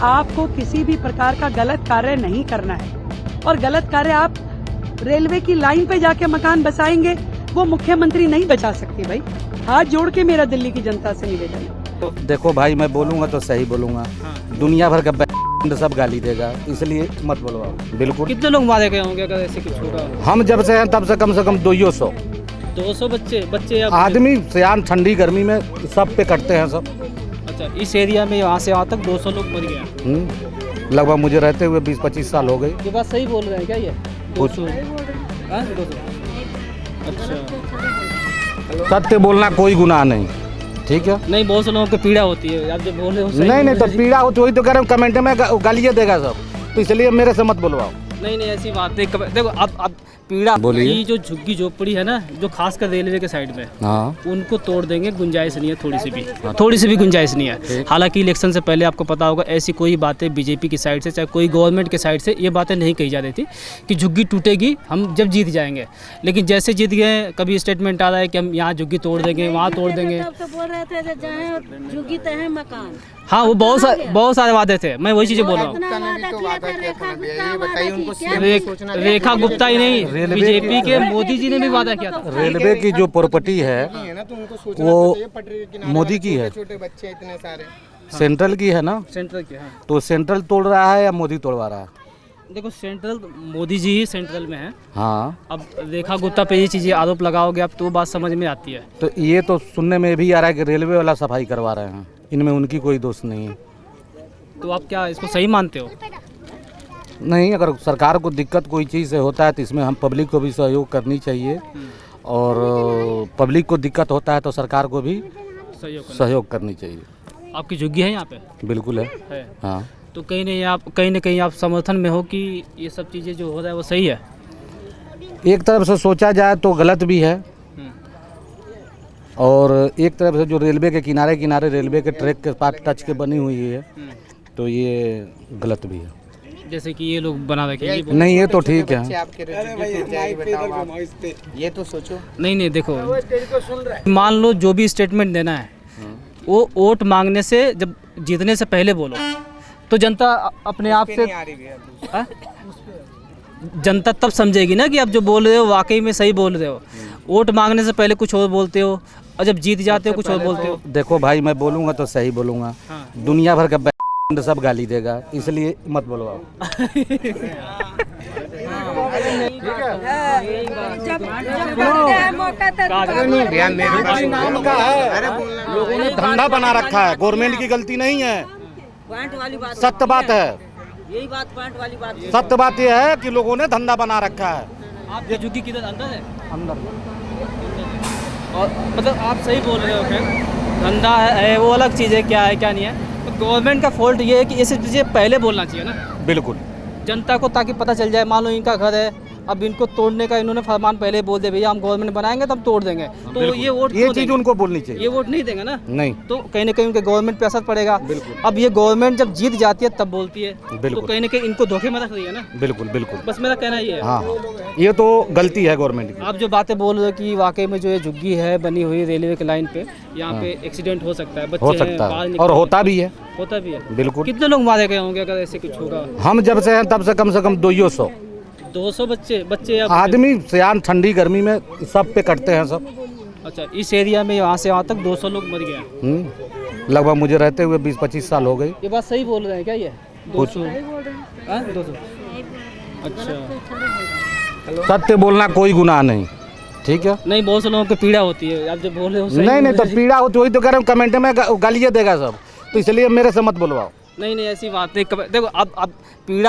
आपको किसी भी प्रकार का गलत कार्य नहीं करना है, और गलत कार्य आप रेलवे की लाइन पे जाके मकान बसाएंगे, वो मुख्यमंत्री नहीं बचा सकती भाई। हाथ जोड़ के मेरा दिल्ली की जनता से निवेदन है। देखो भाई, मैं बोलूँगा तो सही बोलूँगा। दुनिया भर का सब गाली देगा, इसलिए मत बोलवाओ। बिल्कुल। कितने लोग मारे गए होंगे अगर ऐसे कुछ होगा? हम जब से हैं तब से कम 200 बच्चे या आदमी सियान ठंडी गर्मी में सब पे कटते हैं सब। अच्छा, इस एरिया में यहाँ से यहाँ तक 200 लोग मर गए। लगभग मुझे रहते हुए 20-25 साल हो गए। ये बात सही बोल रहे हैं क्या ये? कुछ 200? अच्छा, सत्य बोलना कोई गुनाह नहीं, ठीक है। नहीं, बहुत से लोगों को पीड़ा होती है, आप जो बोल रहे हो सही नहीं बोल तो रहे हैं। पीड़ा होती, वही तो कह रहा हूँ, कमेंट में गालियाँ देगा सब, तो इसलिए मेरे से मत बुलवाओ। नहीं ऐसी बात नहीं। देखो अब पीड़ा बोलिए। ये जो झुग्गी झोपड़ी है ना, जो खासकर रेलवे के साइड में, हाँ, उनको तोड़ देंगे, गुंजाइश नहीं है, थोड़ी सी भी गुंजाइश नहीं है। हालांकि इलेक्शन से पहले आपको पता होगा ऐसी कोई बातें बीजेपी की साइड से, चाहे कोई गवर्नमेंट की साइड से, ये बातें नहीं कही जा रही थी कि झुग्गी टूटेगी हम जब जीत जाएंगे। लेकिन जैसे जीत गए, कभी स्टेटमेंट आ रहा है कि हम यहाँ झुग्गी तोड़ देंगे, वहाँ तोड़ देंगे। तब तो बोल रहे थे जहाँ झुग्गी तो है मकान। हाँ, वो बहुत सारे वादे थे, मैं वही चीज़ें बोल रहा हूँ। रेखा गुप्ता ही नहीं, बीजेपी के मोदी जी ने भी वादा किया था। रेलवे की जो प्रॉपर्टी है वो मोदी की है, छोटे बच्चे इतने सारे। सेंट्रल की है ना, सेंट्रल के, हाँ। तो सेंट्रल तोड़ रहा है या मोदी तोड़वा रहा है? देखो, सेंट्रल मोदी जी ही सेंट्रल में है। हाँ, अब रेखा गुप्ता पे ये चीज़ें आरोप लगाओगे अब तो बात समझ में आती है। तो ये तो सुनने में भी आ रहा है कि रेलवे वाला सफाई करवा रहे हैं, इनमें उनकी कोई दोष नहीं है। तो आप क्या इसको सही मानते हो? नहीं, अगर सरकार को दिक्कत कोई चीज़ से होता है तो इसमें हम पब्लिक को भी सहयोग करनी चाहिए, और पब्लिक को दिक्कत होता है तो सरकार को भी सहयोग करनी चाहिए। आपकी झुग्गी है यहाँ पे? बिल्कुल है। हाँ, तो कहीं न कहीं आप समर्थन में हो कि ये सब चीज़ें जो हो रहा है वो सही है? एक तरफ से सोचा जाए तो गलत भी है, और एक तरफ से जो रेलवे के किनारे रेलवे के ट्रैक के पास टच के बनी हुई है, तो ये गलत भी है। जैसे कि ये लोग बना रखे हैं। नहीं, ये तो ठीक है। ये तो सोचो। नहीं देखो, मान लो जो भी स्टेटमेंट देना है वो वोट मांगने से, जब जीतने से पहले बोलो तो जनता अपने आप से, जनता तब समझेगी ना कि आप जो बोल रहे हो वाकई में सही बोल रहे हो। वोट मांगने से पहले कुछ और बोलते हो, और जब जीत जाते हो कुछ और बोलते हो। देखो भाई, मैं बोलूँगा तो सही बोलूँगा। दुनिया भर का सब गाली देगा, इसलिए मत बोलवाओ। नाम का है, लोगों ने धंधा बना रखा है, गवर्नमेंट की गलती नहीं है, सत्य बात है। यही बात पॉइंट वाली बात है। सत्य बात यह है कि लोगों ने धंधा बना रखा है। आप ये झुग्गी किधर अंदर है? अंदर। और मतलब आप सही बोल रहे हो, खैर धंधा है वो अलग चीज़ है, क्या है क्या नहीं है। तो गवर्नमेंट का फॉल्ट ये है कि ये सब चीज़ें पहले बोलना चाहिए ना बिल्कुल जनता को, ताकि पता चल जाए। मान लो इनका घर है, अब इनको तोड़ने का इन्होंने फरमान पहले बोल दे, भैया हम गवर्नमेंट बनाएंगे तब तोड़ देंगे, तो ये वोट ये चीज़ उनको बोलनी चाहिए। ये वोट नहीं देंगे ना, नहीं, तो कहीं ना कहीं उनके गवर्नमेंट पे असर पड़ेगा। अब ये गवर्नमेंट जब जीत जाती है तब बोलती है, तो कहीं ना कहीं इनको धोखे में रख रही है ना। बिल्कुल बिल्कुल, बस मेरा कहना ये है। हाँ, ये तो गलती है गवर्नमेंट की। आप जो बातें बोल रहे हो कि वाकई में जो ये झुग्गी है बनी हुई रेलवे के लाइन पे, यहाँ पे एक्सीडेंट हो सकता है, हो बच्चे हैं, सकता बाहर है, निकल और रहे होता भी है। हैं। होता भी है। बिल्कुल। कितने लोग मारे गए होंगे अगर ऐसे कुछ होगा? हम जब से हैं तब से कम 200 बच्चे या आदमी सियान ठंडी गर्मी में सब पे कटते हैं सब। अच्छा, इस एरिया में यहाँ से यहाँ तक 200 लोग मर गए। लगभग मुझे रहते हुए 20-25 साल हो गए। ये बात सही बोल रहे हैं क्या ये? 200? 200? अच्छा, सत्य बोलना कोई गुनाह नहीं, ठीक है। नहीं, बहुत से लोगों को पीड़ा होती है, आप जो बोल रहे हो सही नहीं बोल तो रहे हो। पीड़ा होती, वही तो कह रहा हूँ, कमेंट में गालियाँ देगा सब, तो इसलिए मेरे से मत बुलवाओ। नहीं ऐसी बात नहीं। देखो अब पीड़ा